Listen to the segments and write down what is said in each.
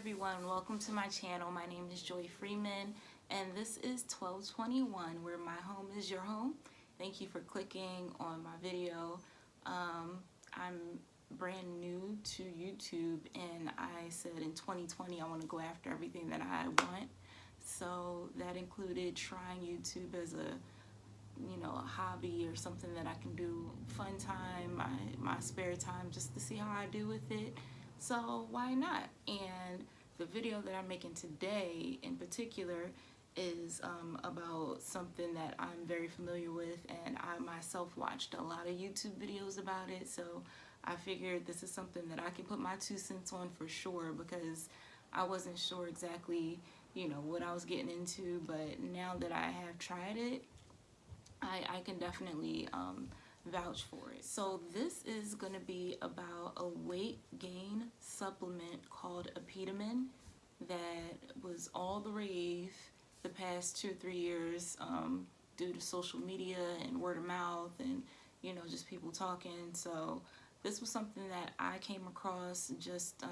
everyone, welcome to my channel. My name is Joy Freeman and this is 1221 where my home is your home. Thank you for clicking on my video. I'm brand new to YouTube and I said in 2020 I want to go after everything that I want. So that included trying YouTube as a a hobby or something that I can do fun time, my spare time, just to see how I do with it. So why not? And the video that I'm making today in particular is about something that I'm very familiar with, and I myself watched a lot of YouTube videos about it, so I figured this is something that I can put my 2 cents on for sure, because I wasn't sure exactly what I was getting into, but now that I have tried it, I can definitely vouch for it. So this is going to be about a weight gain supplement called APETAMIN that was all the rave the past 2 or 3 years due to social media and word of mouth and just people talking. So this was something that I came across just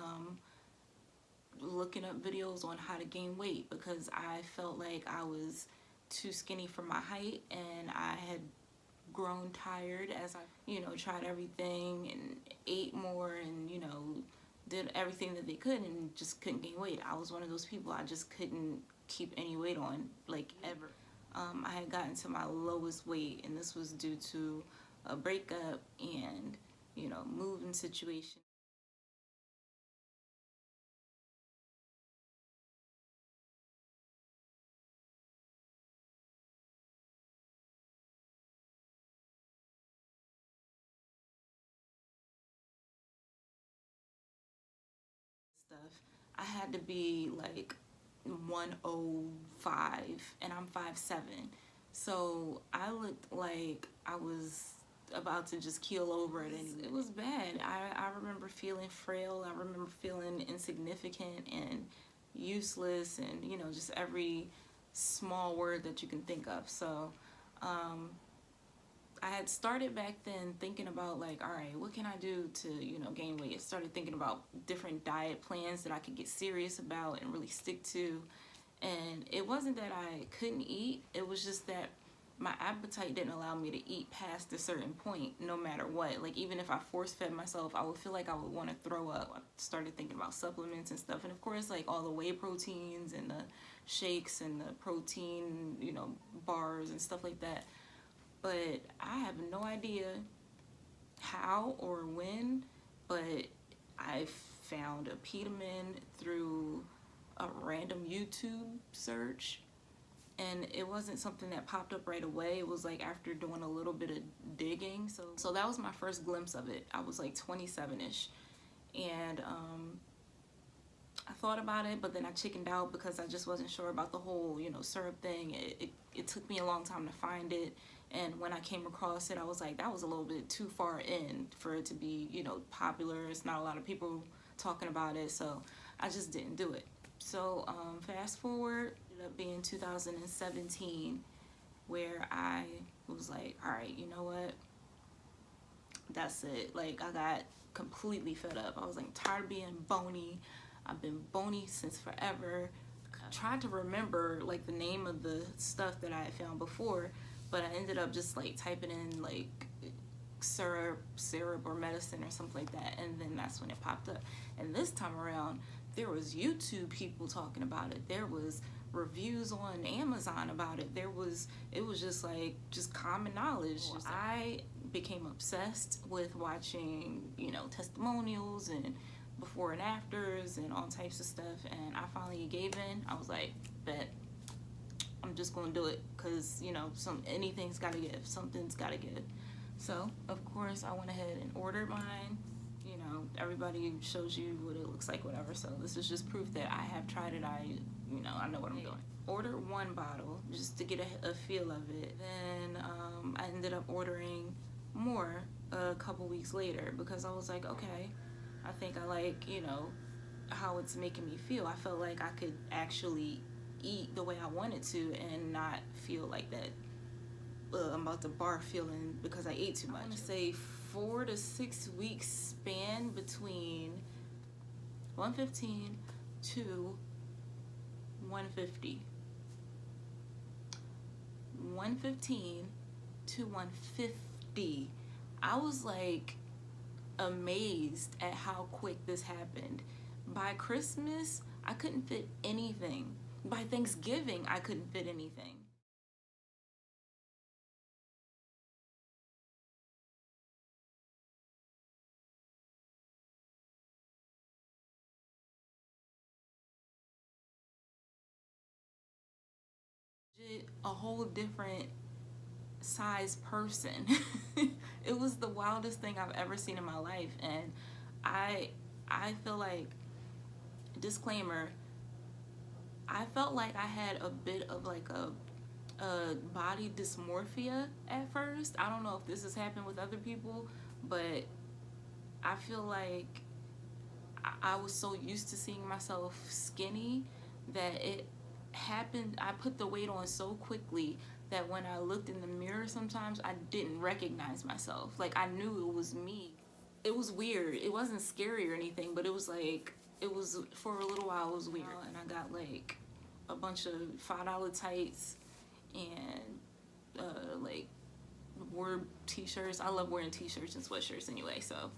looking up videos on how to gain weight, because I felt like I was too skinny for my height and I had grown tired as I tried everything and ate more and did everything that they could and just couldn't gain weight. I was one of those people, I just couldn't keep any weight on, like, ever. I had gotten to my lowest weight, and this was due to a breakup and moving situation. Stuff. I had to be like 105 and I'm 5'7", so I looked like I was about to just keel over at any. It was bad. I remember feeling frail. I remember feeling insignificant and useless, and just every small word that you can think of. So I had started back then thinking about, like, all right, what can I do to gain weight? I started thinking about different diet plans that I could get serious about and really stick to. And it wasn't that I couldn't eat, it was just that my appetite didn't allow me to eat past a certain point, no matter what. Like, even if I force fed myself, I would feel like I would want to throw up. I started thinking about supplements and stuff, and of course, like, all the whey proteins and the shakes and the protein bars and stuff like that. But I have no idea how or when, but I found APETAMIN through a random YouTube search, and it wasn't something that popped up right away. It was like after doing a little bit of digging. So that was my first glimpse of it. I was like 27-ish, and I thought about it, but then I chickened out because I just wasn't sure about the whole syrup thing. It took me a long time to find it, and when I came across it, I was like, that was a little bit too far in for it to be popular. It's not a lot of people talking about it, so I just didn't do it. So fast forward, it ended up being 2017 where I was like, all right, you know what, that's it. Like, I got completely fed up. I was like, tired of being bony. I've been bony since forever. I tried to remember like the name of the stuff that I had found before, but I ended up just like typing in like syrup or medicine or something like that, and then that's when it popped up. And this time around, there was YouTube people talking about it. There was reviews on Amazon about it. It was just common knowledge. I became obsessed with watching testimonials and before and afters and all types of stuff, and I finally gave in. I was like, bet, I'm just gonna do it, because anything's gotta give, something's gotta give. So of course I went ahead and ordered mine. Everybody shows you what it looks like, whatever, so this is just proof that I have tried it. I know what I'm doing. Ordered 1 bottle just to get a feel of it. Then I ended up ordering more a couple weeks later, because I was like, okay, I think I like how it's making me feel. I felt like I could actually eat the way I wanted to and not feel like that I'm about to barf feeling because I ate too much. I want to say 4 to 6 weeks span between 115, to 150. 115 to 150. I was like amazed at how quick this happened. By Christmas, I couldn't fit anything. By Thanksgiving, I couldn't fit anything. A whole different size person. It was the wildest thing I've ever seen in my life, and I I feel like, disclaimer, I felt like I had a bit of like a body dysmorphia at first. I don't know if this has happened with other people, but I feel like I was so used to seeing myself skinny that it happened. I put the weight on so quickly that when I looked in the mirror sometimes I didn't recognize myself. Like, I knew it was me. It was weird. It wasn't scary or anything, but it was like, it was, for a little while it was weird. And I got like a bunch of $5 tights and like wore t-shirts. I love wearing t-shirts and sweatshirts anyway, so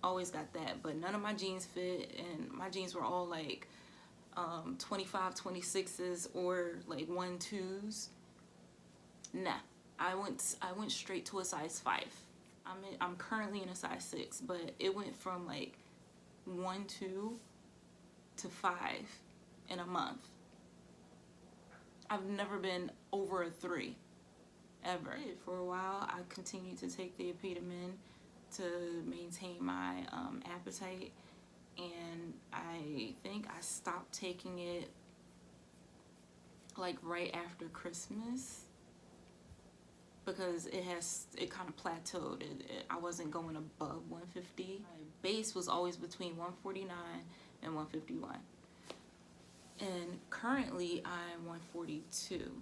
always got that. But none of my jeans fit, and my jeans were all like 25, 26s or like 1-2s. Nah, I went straight to a size 5. I'm currently in a size 6, but it went from like 1-2 to 5 in a month. I've never been over a 3 ever. For a while, I continued to take the APETAMIN to maintain my appetite, and I think I stopped taking it like right after Christmas because it kind of plateaued. I wasn't going above 150. My base was always between 149 and 151, and currently I'm 142.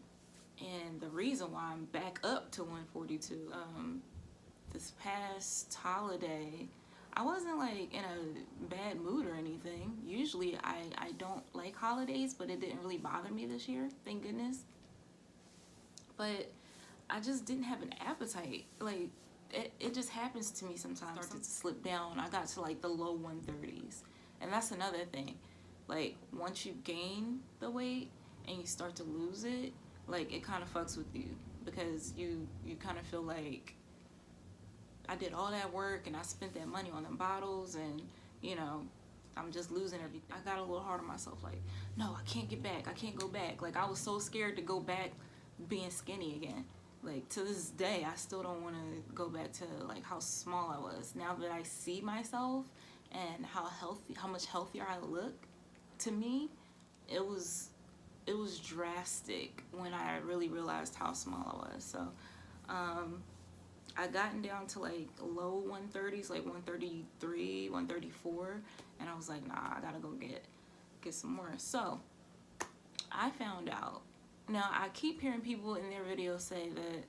And the reason why I'm back up to 142, this past holiday, I wasn't like in a bad mood or anything. Usually I don't like holidays, but it didn't really bother me this year, thank goodness. But I just didn't have an appetite. Like, it just happens to me sometimes. I started to slip down. I got to like the low 130s. And that's another thing. Like, once you gain the weight and you start to lose it, like, it kind of fucks with you because you kind of feel like, I did all that work and I spent that money on them bottles, and you know, I'm just losing everything. I got a little hard on myself, like, no, I can't get back. I can't go back. Like, I was so scared to go back being skinny again. Like, to this day, I still don't want to go back to like how small I was. Now that I see myself and how much healthier I look, to me, it was drastic when I really realized how small I was. So I gotten down to like low 130s, like 133, 134, and I was like, nah, I gotta go get some more. So I found out. Now, I keep hearing people in their videos say that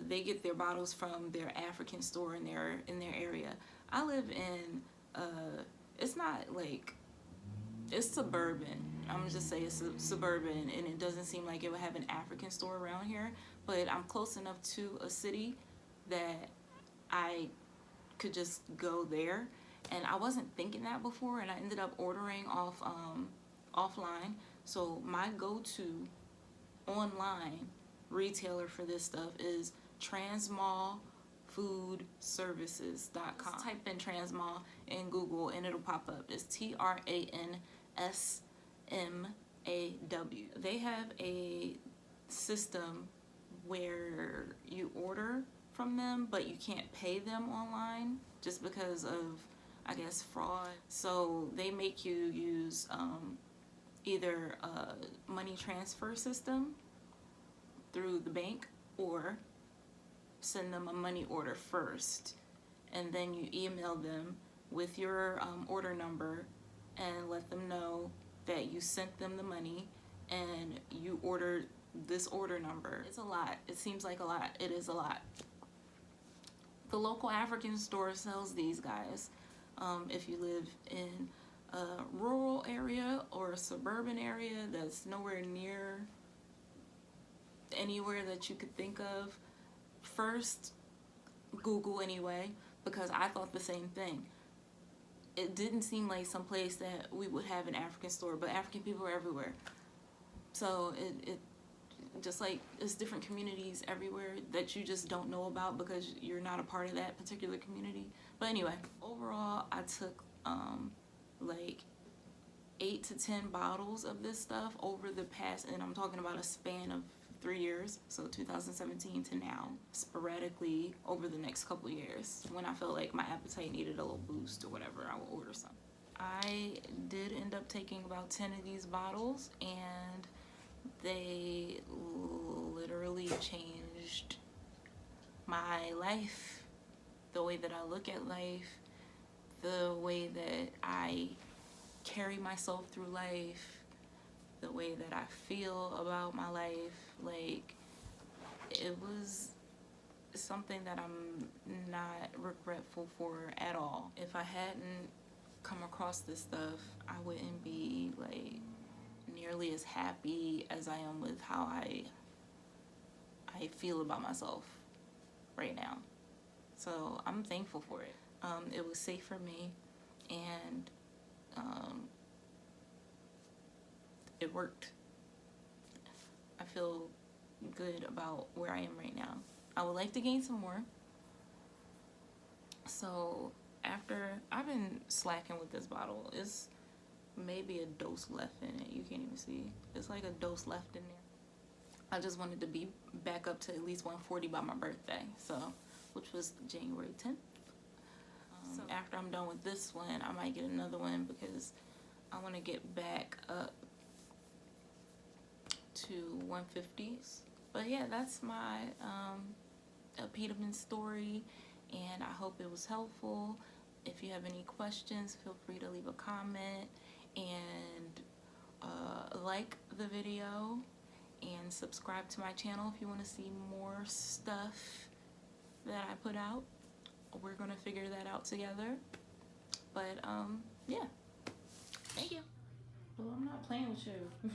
they get their bottles from their African store in their area. I live in it's not like, it's suburban. I'm gonna just say it's suburban, and it doesn't seem like it would have an African store around here, but I'm close enough to a city that I could just go there. And I wasn't thinking that before, and I ended up ordering offline. So my go-to online retailer for this stuff is transmallfoodservices.com. Just type in Transmall in Google and it'll pop up. It's TRANSMAW. They have a system where you order from them, but you can't pay them online just because of, I guess, fraud. So they make you use either a money transfer system through the bank, or send them a money order first, and then you email them with your order number and let them know that you sent them the money and you ordered this order number. It's a lot. It seems like a lot. It is a lot. The local African store sells these guys if you live in a rural area or a suburban area that's nowhere near anywhere that you could think of, first Google anyway, because I thought the same thing. It didn't seem like some place that we would have an African store, but African people are everywhere. So it just like it's different communities everywhere that you just don't know about because you're not a part of that particular community. But anyway, overall I took like 8 to 10 bottles of this stuff over the past, and I'm talking about a span of 3 years, so 2017 to now, sporadically over the next couple years. When I felt like my appetite needed a little boost or whatever, I would order some. I did end up taking about 10 of these bottles, and they literally changed my life, the way that I look at life, the way that I carry myself through life, the way that I feel about my life. Like, it was something that I'm not regretful for at all. If I hadn't come across this stuff, I wouldn't be like nearly as happy as I am with how I feel about myself right now. So I'm thankful for it. It was safe for me, and it worked. I feel good about where I am right now. I would like to gain some more. So after, I've been slacking with this bottle. It's maybe a dose left in it. You can't even see. It's like a dose left in there. I just wanted to be back up to at least 140 by my birthday, so, which was January 10th. So after I'm done with this one, I might get another one because I want to get back up to 150s. But yeah, that's my APETAMIN story, and I hope it was helpful. If you have any questions, feel free to leave a comment, and like the video, and subscribe to my channel if you want to see more stuff that I put out. We're gonna figure that out together. But yeah, thank you. Well, I'm not playing with you.